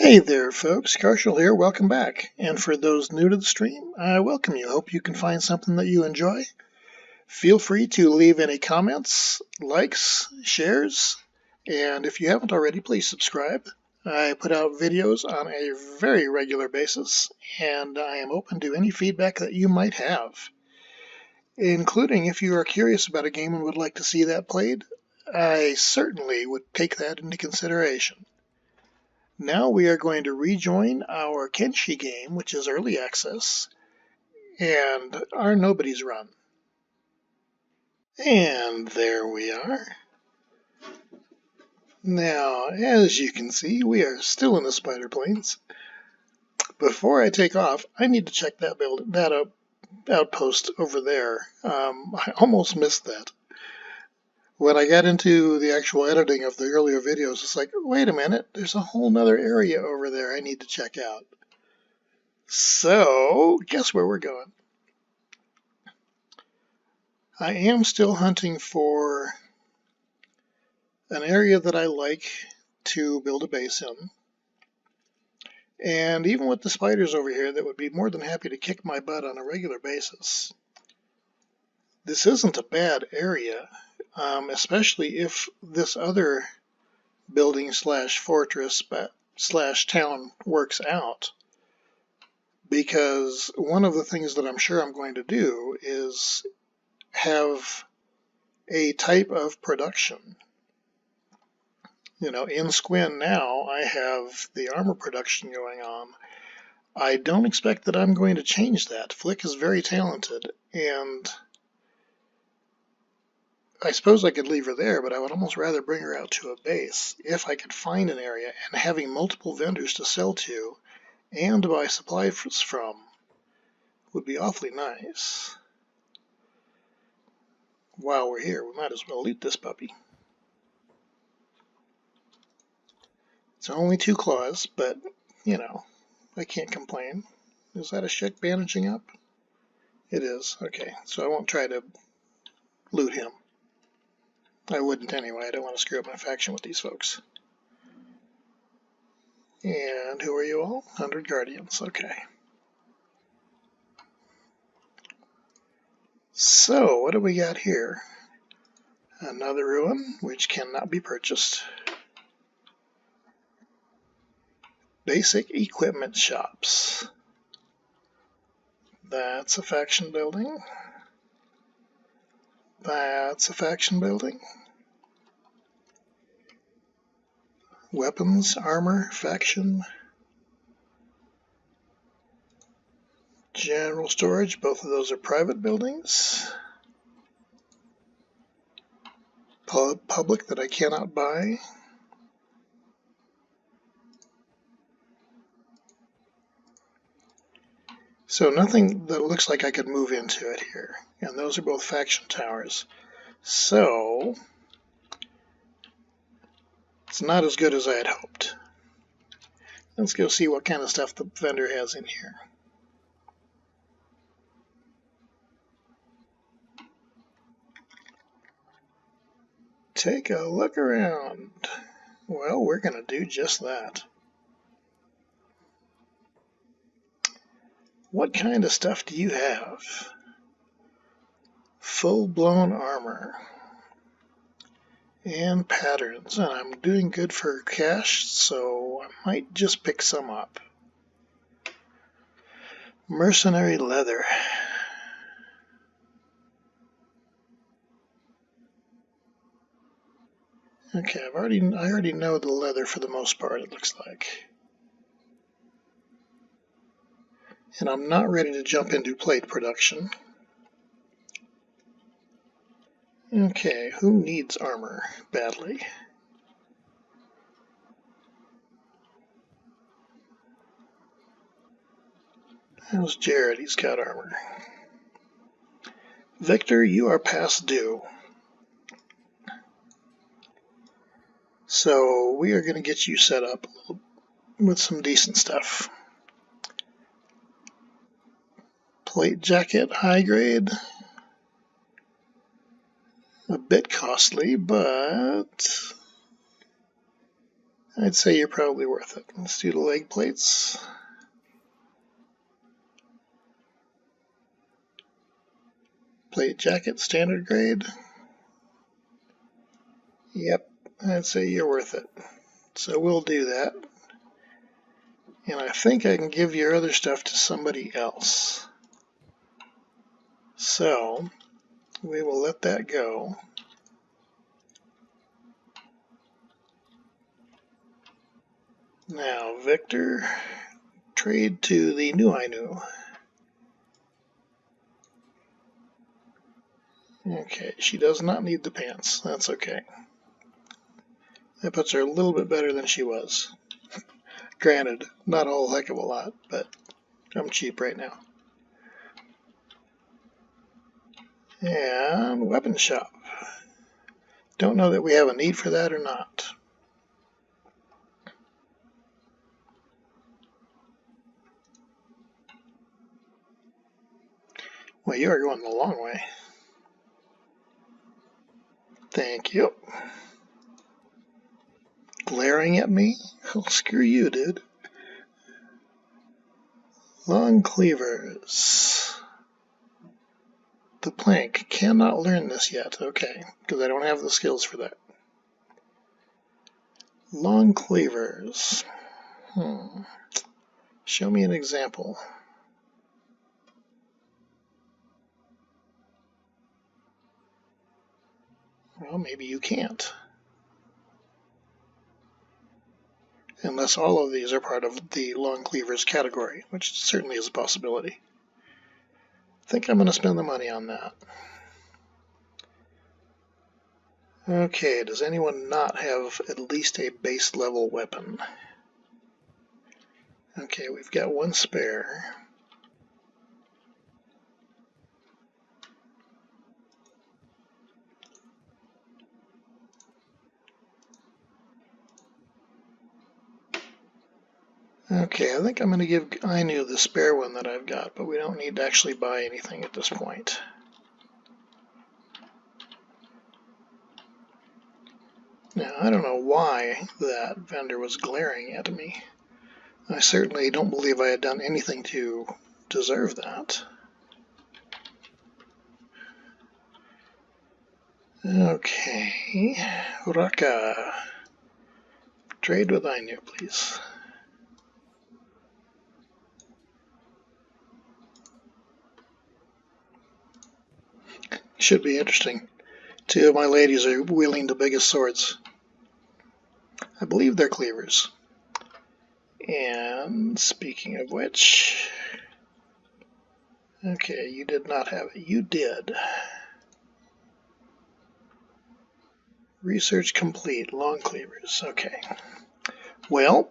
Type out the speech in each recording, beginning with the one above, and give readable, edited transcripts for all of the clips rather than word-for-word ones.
Hey there folks, Karshel here, welcome back. And for those new to the stream, I welcome you. Hope you can find something that you enjoy. Feel free to leave any comments, likes, shares, and if you haven't already, please subscribe. I put out videos on a very regular basis, and I am open to any feedback that you might have, including if you are curious about a game and would like to see that played. I certainly would take that into consideration. Now we are going to rejoin our Kenshi game, which is early access, and our Nobodies run. And there we are. Now, as you can see, we are still in the spider planes. Before I take off, I need to check that outpost over there. I almost missed that. When I got into the actual editing of the earlier videos, it's like, wait a minute, there's a whole nother area over there I need to check out. So, guess where we're going? I am still hunting for an area that I like to build a base in. And even with the spiders over here that would be more than happy to kick my butt on a regular basis, this isn't a bad area, especially if this other building slash fortress slash town works out. Because one of the things that I'm sure I'm going to do is have a type of production. You know, in Squin now, I have the armor production going on. I don't expect that I'm going to change that. Flick is very talented, and I suppose I could leave her there, but I would almost rather bring her out to a base if I could find an area, and having multiple vendors to sell to and buy supplies from would be awfully nice. While we're here, we might as well loot this puppy. It's only 2 claws, but, you know, I can't complain. Is that a Shek bandaging up? It is. Okay, so I won't try to loot him. I wouldn't anyway. I don't want to screw up my faction with these folks. And who are you all? 100 Guardians. Okay. So, what do we got here? Another ruin, which cannot be purchased. Basic equipment shops. That's a faction building. That's a faction building. Weapons, armor, faction. General storage, both of those are private buildings. Public that I cannot buy. So nothing that looks like I could move into it here. And those are both faction towers. So it's not as good as I had hoped. Let's go see what kind of stuff the vendor has in here. Take a look around. Well, we're going to do just that. What kind of stuff do you have? Full-blown armor. And patterns. And I'm doing good for cash, so I might just pick some up. Mercenary leather. Okay, I already know the leather for the most part, it looks like. And I'm not ready to jump into plate production. Okay, who needs armor badly? How's Jared? He's got armor. Victor, you are past due. So we are going to get you set up with some decent stuff. Plate jacket, high grade. A bit costly, but I'd say you're probably worth it. Let's do the leg plates. Plate jacket, standard grade. Yep, I'd say you're worth it. So we'll do that. And I think I can give your other stuff to somebody else. So we will let that go. Now, Victor, trade to the new Ainu. Okay, she does not need the pants. That's okay. That puts her a little bit better than she was. Granted, not a whole heck of a lot, but I'm cheap right now. And weapon shop. Don't know that we have a need for that or not. Well, you are going the long way. Thank you. Glaring at me? Oh, screw you, dude. Long cleavers. The plank. Cannot learn this yet. Okay, because I don't have the skills for that. Long cleavers. Show me an example. Well, maybe you can't. Unless all of these are part of the long cleavers category, which certainly is a possibility. I think I'm going to spend the money on that. Okay, does anyone not have at least a base level weapon? Okay, we've got one spare. Okay, I think I'm going to give Ainu the spare one that I've got, but we don't need to actually buy anything at this point. Now, I don't know why that vendor was glaring at me. I certainly don't believe I had done anything to deserve that. Okay, Raka. Trade with Ainu, please. Should be interesting. Two of my ladies are wielding the biggest swords. I believe they're cleavers. And speaking of which... Okay, you did not have it. You did. Research complete. Long cleavers. Okay. Well,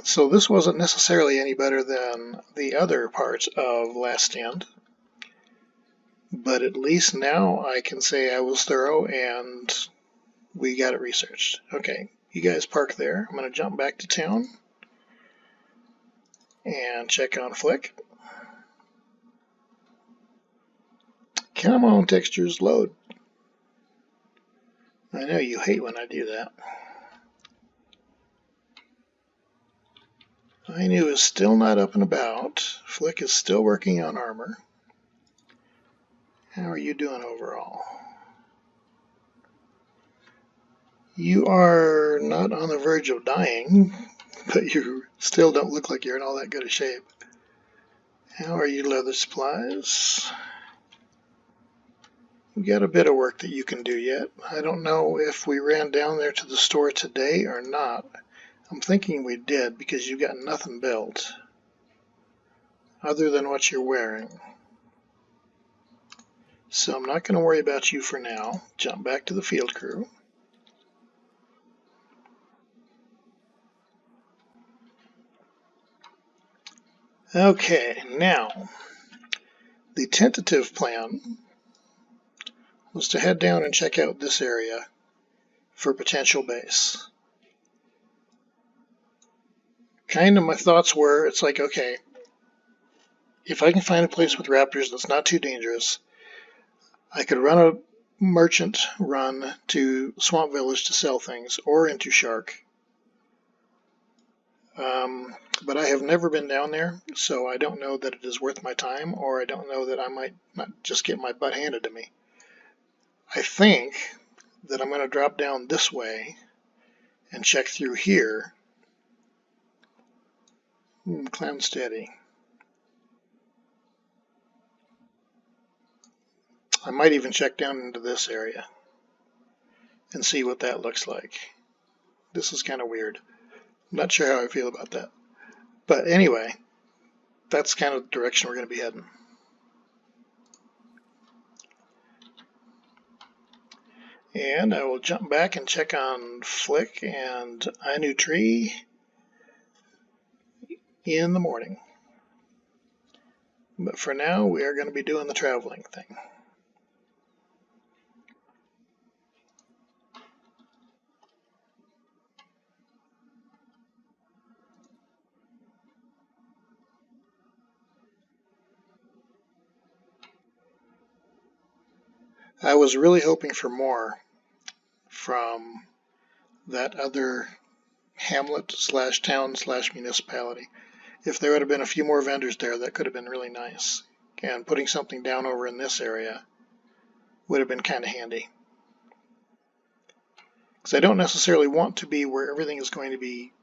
so this wasn't necessarily any better than the other part of Last Stand. But at least now I can say I was thorough and we got it researched. Okay, you guys park there. I'm going to jump back to town and check on Flick. Come on, textures, load. I know you hate when I do that. Ainu is still not up and about. Flick is still working on armor. How are you doing overall? You are not on the verge of dying, but you still don't look like you're in all that good a shape. How are you, leather supplies? We got a bit of work that you can do yet. I don't know if we ran down there to the store today or not. I'm thinking we did because you got nothing built other than what you're wearing. So I'm not going to worry about you for now. Jump back to the field crew. Okay, now the tentative plan was to head down and check out this area for potential base. Kind of my thoughts were, it's like, okay, if I can find a place with raptors that's not too dangerous, I could run a merchant run to Swamp Village to sell things, or into Shark, But I have never been down there, so I don't know that it is worth my time, or I don't know that I might not just get my butt handed to me. I think that I'm going to drop down this way and check through here. Clown steady. I might even check down into this area and see what that looks like. This is kind of weird. I'm not sure how I feel about that. But anyway, that's kind of the direction we're going to be heading. And I will jump back and check on Flick and Inu Tree in the morning. But for now, we are going to be doing the traveling thing. I was really hoping for more from that other hamlet slash town slash municipality. If there would have been a few more vendors there, that could have been really nice. And putting something down over in this area would have been kind of handy. Because I don't necessarily want to be where everything is going to be,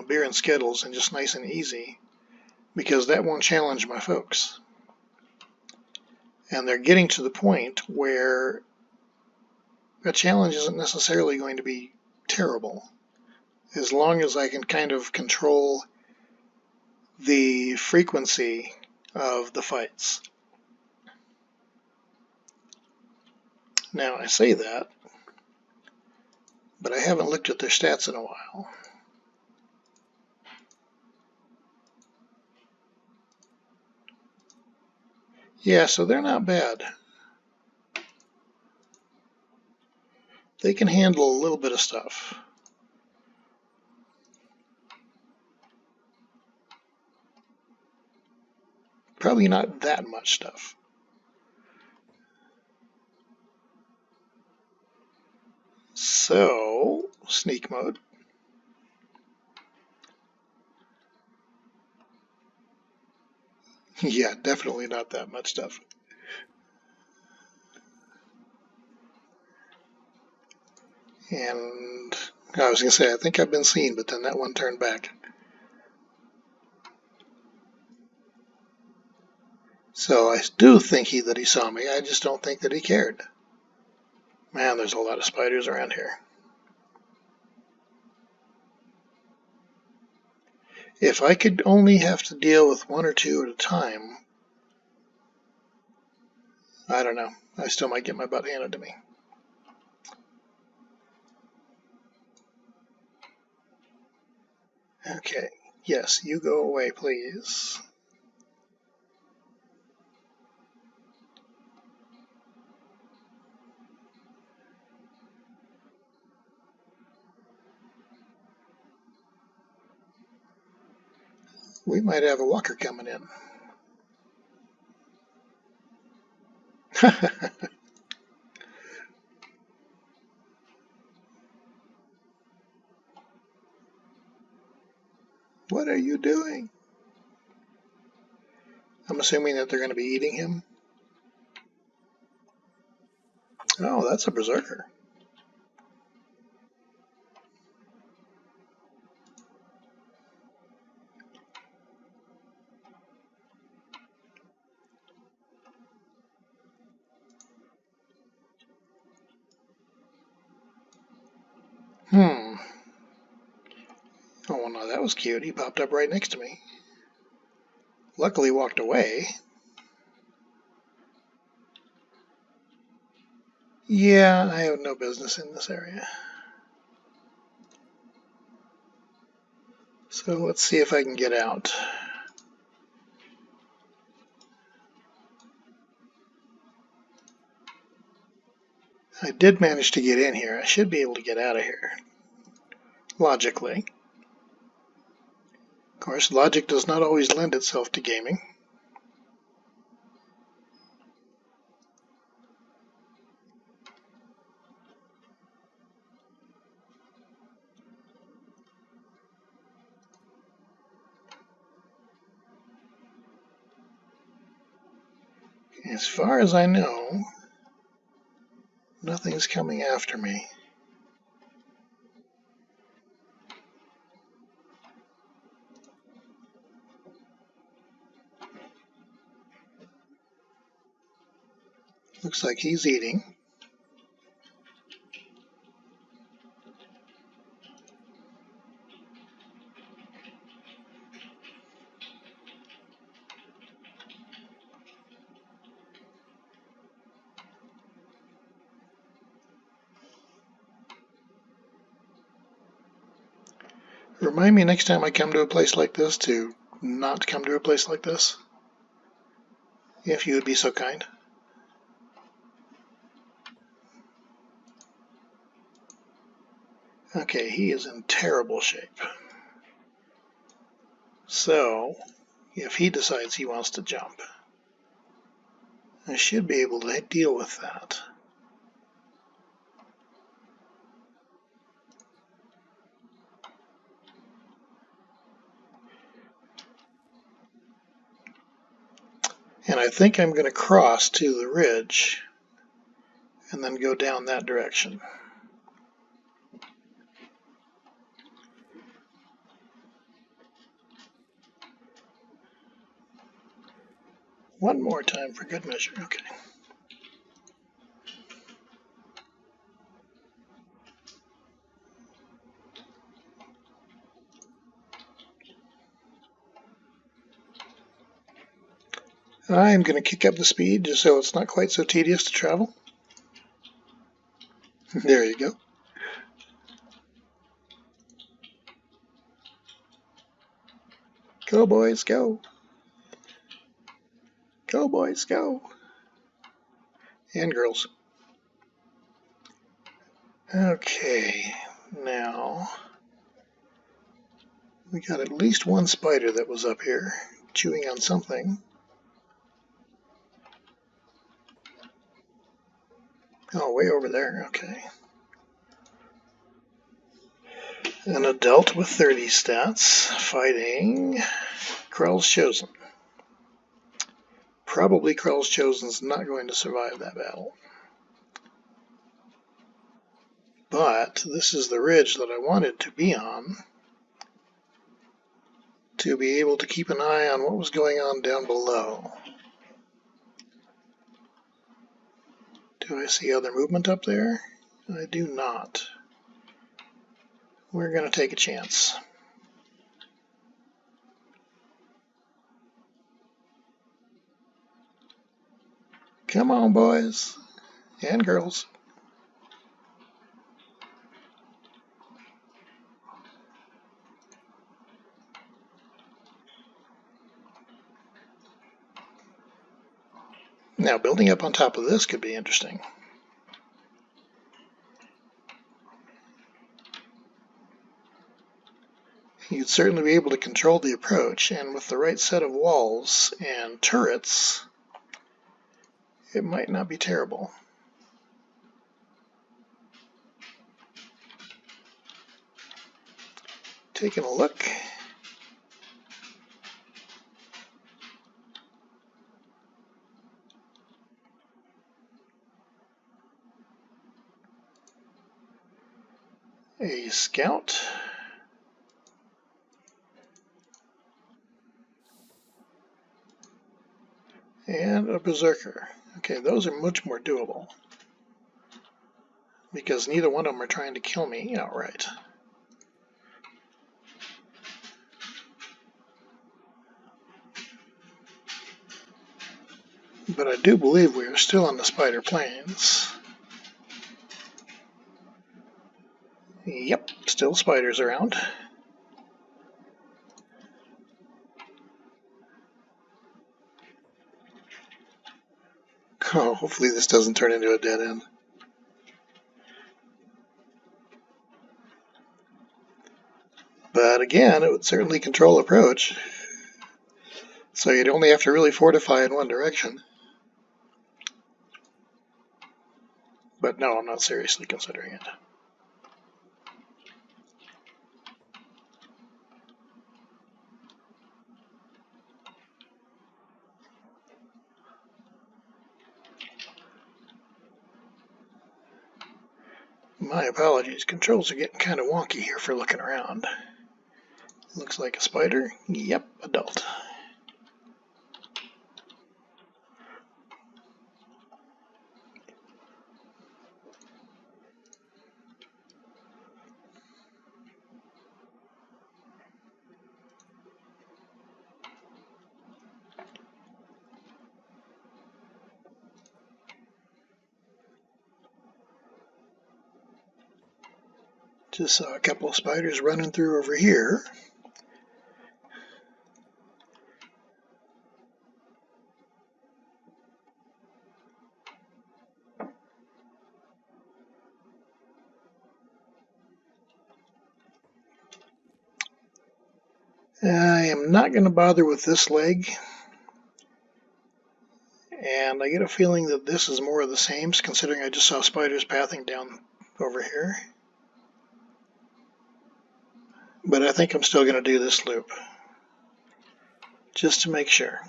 beer and skittles and just nice and easy, because that won't challenge my folks. And they're getting to the point where a challenge isn't necessarily going to be terrible, as long as I can kind of control the frequency of the fights. Now, I say that, but I haven't looked at their stats in a while. Yeah, so they're not bad. They can handle a little bit of stuff. Probably not that much stuff. So, sneak mode. Yeah, definitely not that much stuff. And I was going to say, I think I've been seen, but then that one turned back. So I do think that he saw me. I just don't think that he cared. Man, there's a lot of spiders around here. If I could only have to deal with one or two at a time, I don't know. I still might get my butt handed to me. Okay. Yes, you go away, please. We might have a walker coming in. What are you doing? I'm assuming that they're going to be eating him. Oh, that's a berserker. Oh, well, no, that was cute. He popped up right next to me. Luckily walked away. Yeah, I have no business in this area. So let's see if I can get out. I did manage to get in here. I should be able to get out of here. Logically. Of course, logic does not always lend itself to gaming. As far as I know, nothing's coming after me. Looks like he's eating. Remind me next time I come to a place like this to not come to a place like this, if you would be so kind. Okay, he is in terrible shape. So, if he decides he wants to jump, I should be able to deal with that. And I think I'm going to cross to the ridge and then go down that direction. One more time for good measure. Okay. I'm going to kick up the speed just so it's not quite so tedious to travel. There you go. Go, boys, go. Go, boys, go. And girls. Okay, now we got at least one spider that was up here chewing on something. Oh, way over there, okay. An adult with 30 stats fighting Krell's Chosen. Probably Krell's Chosen's not going to survive that battle. But this is the ridge that I wanted to be on to be able to keep an eye on what was going on down below. Do I see other movement up there? I do not. We're going to take a chance. Come on, boys and girls. Now, building up on top of this could be interesting. You'd certainly be able to control the approach, and with the right set of walls and turrets, it might not be terrible. Taking a look. A scout. And a berserker. Okay, those are much more doable, because neither one of them are trying to kill me outright. But I do believe we are still on the spider plains. Yep, still spiders around. Oh, hopefully this doesn't turn into a dead end. But again, it would certainly control approach. So you'd only have to really fortify in one direction. But no, I'm not seriously considering it. My apologies, controls are getting kind of wonky here for looking around. Looks like a spider. Yep, adult. Just saw a couple of spiders running through over here. I am not going to bother with this leg. And I get a feeling that this is more of the same, considering I just saw spiders pathing down over here. But I think I'm still going to do this loop, just to make sure.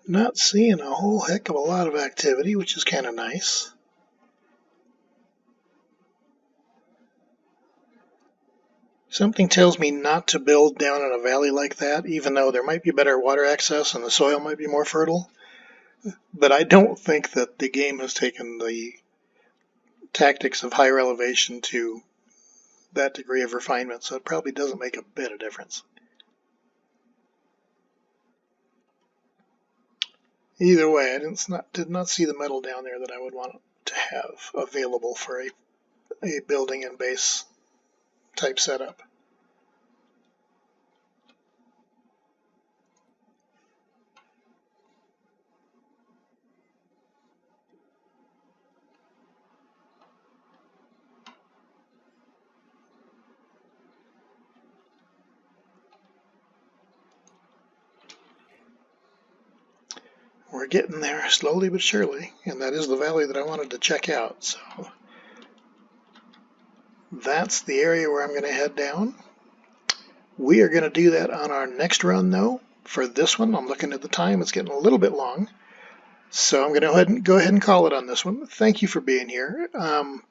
Not seeing a whole heck of a lot of activity, which is kind of nice. Something tells me not to build down in a valley like that, even though there might be better water access and the soil might be more fertile. But I don't think that the game has taken the tactics of higher elevation to that degree of refinement, so it probably doesn't make a bit of difference. Either way, I did not see the metal down there that I would want to have available for a building and base type setup. We're getting there slowly but surely, and that is the valley that I wanted to check out. So that's the area where I'm going to head down. We are going to do that on our next run, though. For this one, I'm looking at the time. It's getting a little bit long. So I'm going to go ahead and call it on this one. Thank you for being here.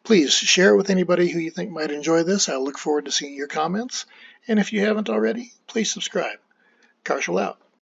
Please share it with anybody who you think might enjoy this. I look forward to seeing your comments. And if you haven't already, please subscribe. Karshel out.